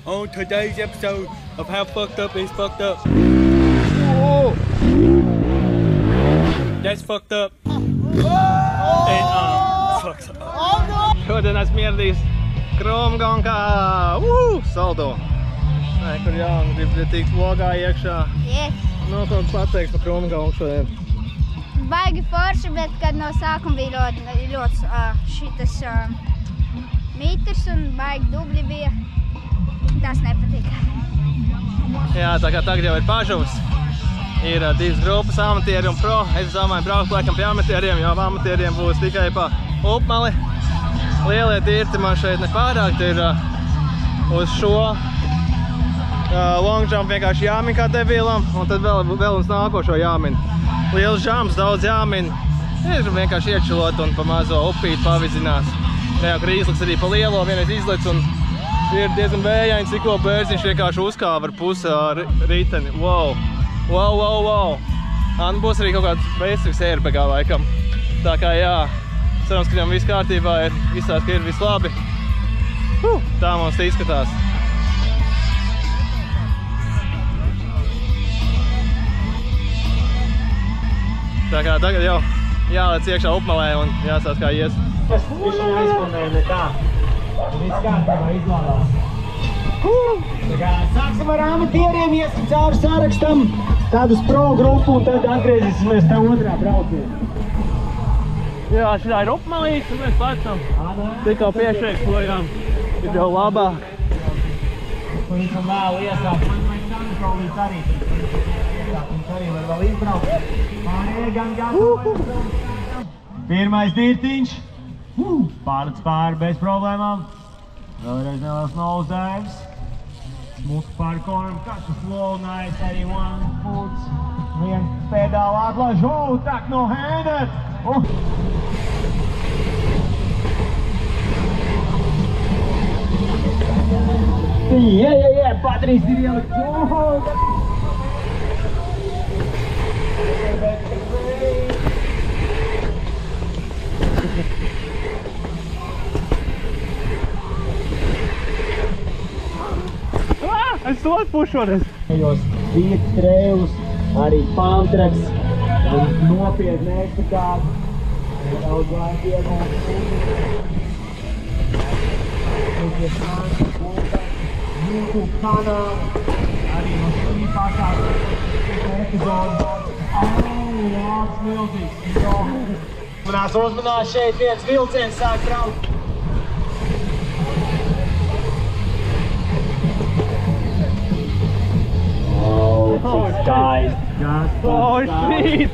on today's episode of How Fucked Up Is Fucked Up. Whoa. That's fucked up. And fucked up. Šodien esmu ieradies Kromgonkā, saldo. Nē, kur grib tikt vlogā iekšā. No, ko pateiks par Kromgonku šodien? Baigi forši, bet kad no sākuma bija ļoti šitas mīters un baigi dubļi bija, tas nepatika. Jā, tā kā tagad jau ir pažuvs. Ir divas grupas, amatieri un pro. Es domāju, braukt laikam pie amatieriem, jo amatieriem būs tikai pa upmali. Lielie tirti man šeit nepārāk, ir uz šo long jump vienkārši jāmin kā debilam, un tad vēl uz nākošo jāmin. Liels jumps, daudz jāmin. Ir vienkārši iečilot un pa mazo upīt pavizinās. Jā, kur izliks arī pa lielo, vienreiz izliks un ir diezgan vējains, tikko bērziņš vienkārši uzkāva ar pusi riteni. Wow! Wow, wow, wow! Un būs arī kaut kāds basics airbagā laikam. Tā kā jā, cerams, ka viņam viss kārtībā ir, izstāst, ka ir viss labi. Tā mums izskatās. Tā kā tagad jau jālec iekšā upmalē un jāstāst, kā ies. Tas višķi aizpilnēja ne tā. Viss kārtībā izlādās. Tā kā sāksim ar amatieriem, iesim cauri sārakstam, tad uz pro grupu un tad atgriezīsimies te otrā braucienā. Jā, šitā ir upmalīts un mēs pacam. Tikko piešreiks projām. Ir jau labāk. Pavisam vēl iesākt. Man vajag Sankrolīts arī. Viņš arī var vēl izbraukt. Pārējie gan gatavai. Pirmais dirtiņš. Pārlec pāri bez problēmām. Vēlreiz neliels nose dives. Smuki pāri koram. Kašas low, nice, arī one foot. Vien pedāli atlaiž. Tak no hander. Yeah, Patrīs ir ielikt. Es to atpušu šoreiz. Ejos vīrt treilus, arī pamtreks, nopietni ekspektāti. Daudz laika iegūst. YouTube kanālu, arī no šī pašā epizodes. Vārds milzīgs. Manās uzmanās šeit viens vilciens sāk braukt. Cik skaisti. Oh, shit!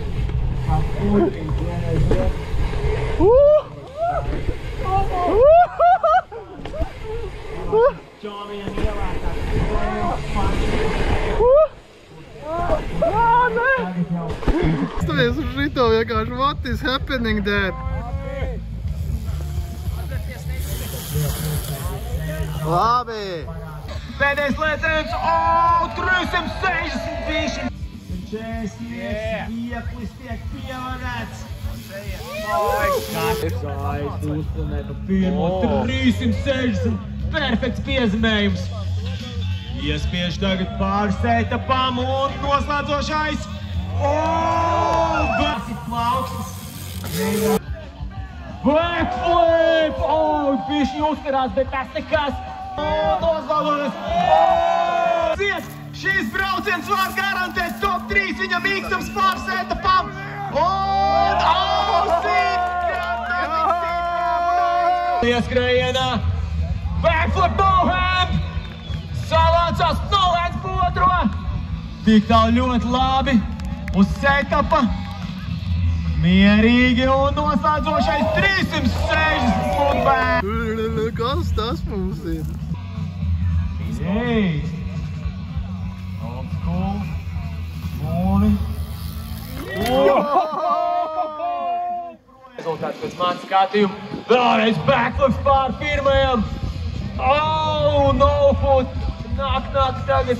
Čomiem ielētāk. Skaties uz šito vienkārši, what is happening there? Labi! Pēdējais lēciens, 360 bišķi! 40 vieklis tiek pievarēts. Skaisti uzpilnē pa pirmo 360, perfekts piezemējums. Iespiež tagad pāri setupam un noslēdzošais. Basit plaukstas. Backflip! Bišķi uzkarās, bet tas nekas. Noslēdzošais. Šis brauciens var garantēt top 3 viņam īkstams pāri setupam. Ieskrējienā. Backflip no-hand. Salācās nolēdz pa otro. Tik tālu ļoti labi. Uz setupa. Mierīgi un noslēdzošais 360 footback. Kas tas mums ir? Jei. Old school. Mūli. Rezultāts pēc manas skatījuma. Vēlreiz backflips pār pirmajam. No foot. Nāk tagad.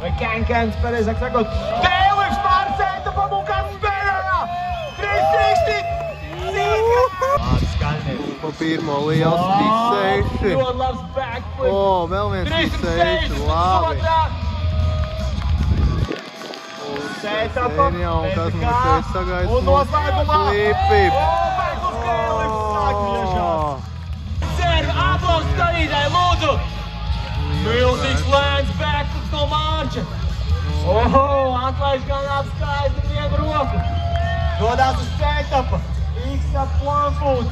Vai can-cans, pareizāk sakot. Tailwips pār setupam un kāds spēlējā. 360. Skaties. Pa pirmo liels izseiši. Ļoti labs backflip. O, vēl viens izseiši, labi. Setapa. Sen jau, kas mums šeit sagaida Un noslēgumā. Flipi. Backflip scale. Sāk griežās. Servi, aplaus skatītāji, lūdzu. Milzīgs lēns backflips no Mārča. Oho, atlaiž gan apskaidri vienu roku. Dodās uz setapa. X-up one foot.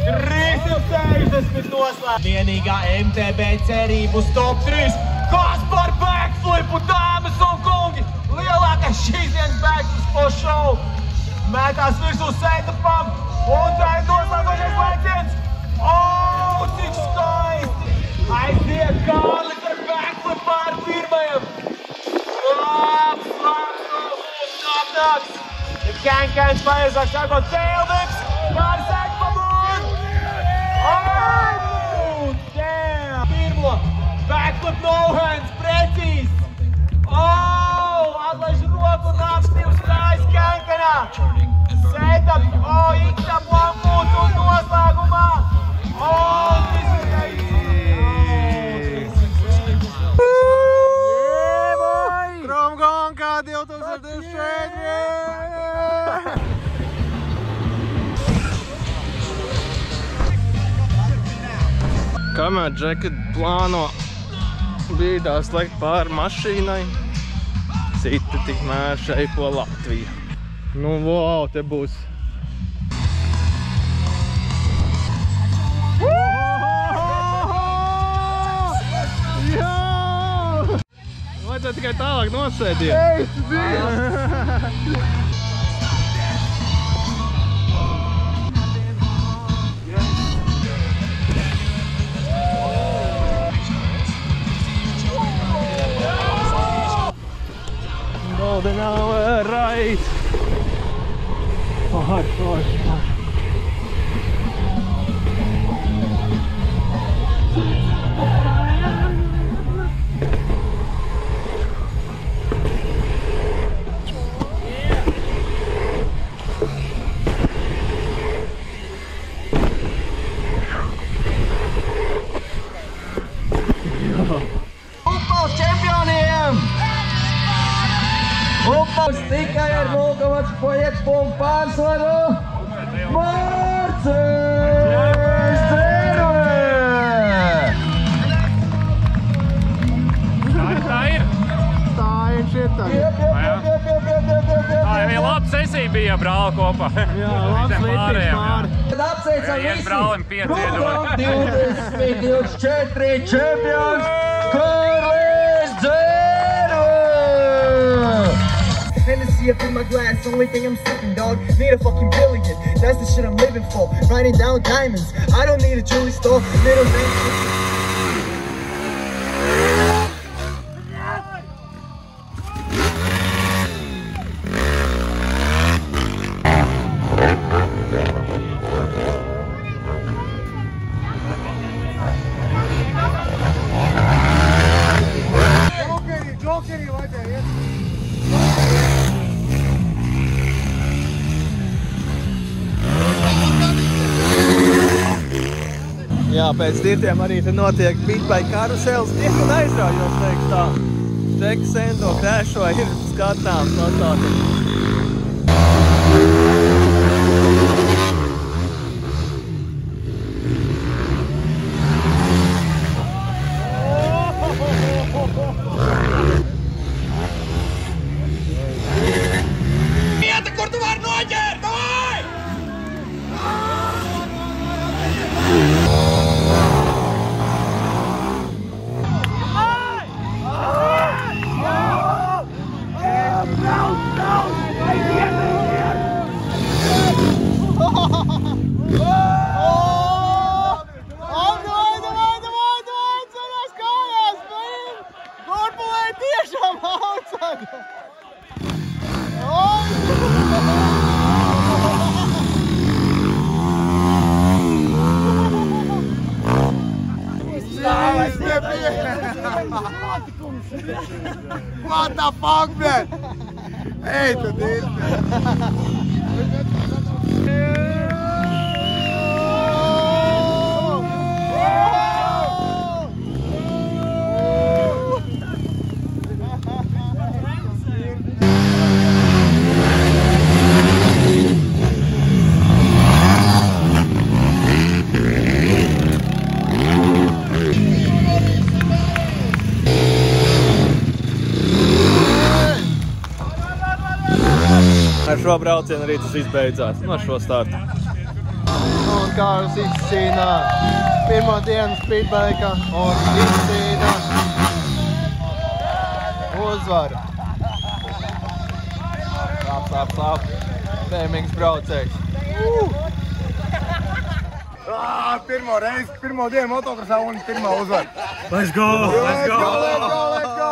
360 noslēgt. Vienīgā MTB cerība uz top 3. Kaspar backflipu, dāmas un kungi. Lielākais šīs dienas backflips po show. Mētās virsū setapam. Un tā ir noslēgošais laiciens. O, cik skaisti. Aiziet Kārlis ar backflip pār pirmajam. Labs. The can players are sakot taildips. Kārlis Ekpamon. Oh, damn. Pirmo. Backflip no hands. Precīzi. Oh, atlaiž roku un apstīvs kājas kankanā. Setup. Oh, X-up one foot un noslēgumā. Oh, this is great. Kromgonka 2024! Kamēr Džeki plāno bīdā slēgt pāri mašīnai, citi tikmēr šeipo Latviju. Nu, wow, te būs. Jā! Vajadzētu tikai tālāk nosēdiet. Golden hour, right. Forward. Upals čempioniem! Upals tikai ar 0,5 punktu pārsvaru Mārcis Dzērve! Tā ir. Tā ir šitā. Tā jau laba sesija bija brāli kopā. Jā, labs līdzīgs pāri. Tad apsveicam Viens visi brālim 5 iedod. 2024 čempions Kārlis Dzērve! Hennessy up in my glass, only thing I'm sipping, dog. Need a fucking billion, that's the shit I'm living for. Writing down diamonds, I don't need a jewelry store. Middle man. Jā, pēc dirtiem arī te notiek bitbike karusels. Diezgan aizraujos, teiks tā. Džeki Sendo krēšo ir skatāms no tāda. Vieta, kur tu vari noķert! Vai! What the fuck, man? Hey, tu dirbi! Ar šo braucienu arī tas izbeidzās, no šo startu. Un Kārlis izcīnā pirmo dienu speedbike'a un izcīnā uzvaru. Slāp. Bēmīgs braucējs. Pirmo reizi, pirmo dienu motokrosā un pirmā uzvara. Let's go! Let's go! Let's go!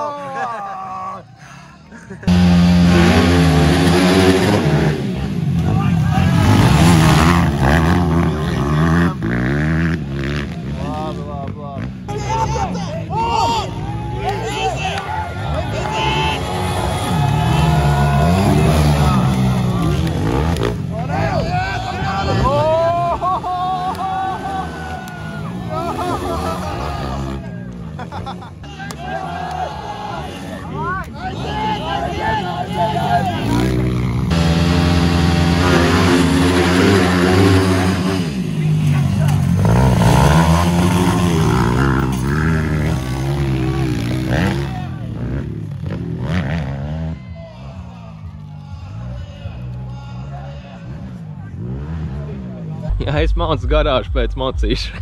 Jā, es maucu garāžu pēc mocīšu.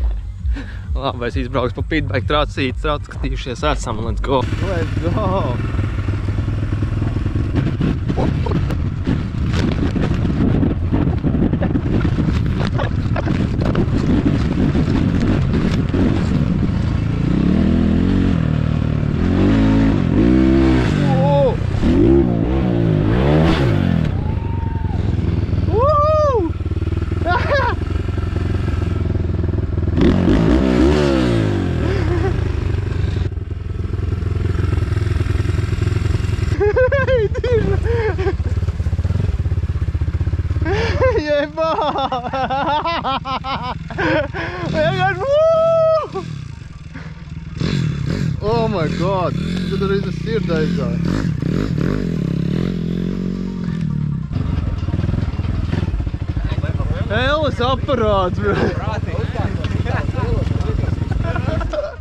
Labi, es izbraukšu pa pitbike tracīti, atskatījušies esam, let's go! Let's go! Jebā! Vienkārši woo! Oh my god! Tad arī tas sirds aizgāja. Ēles aparāts, bro!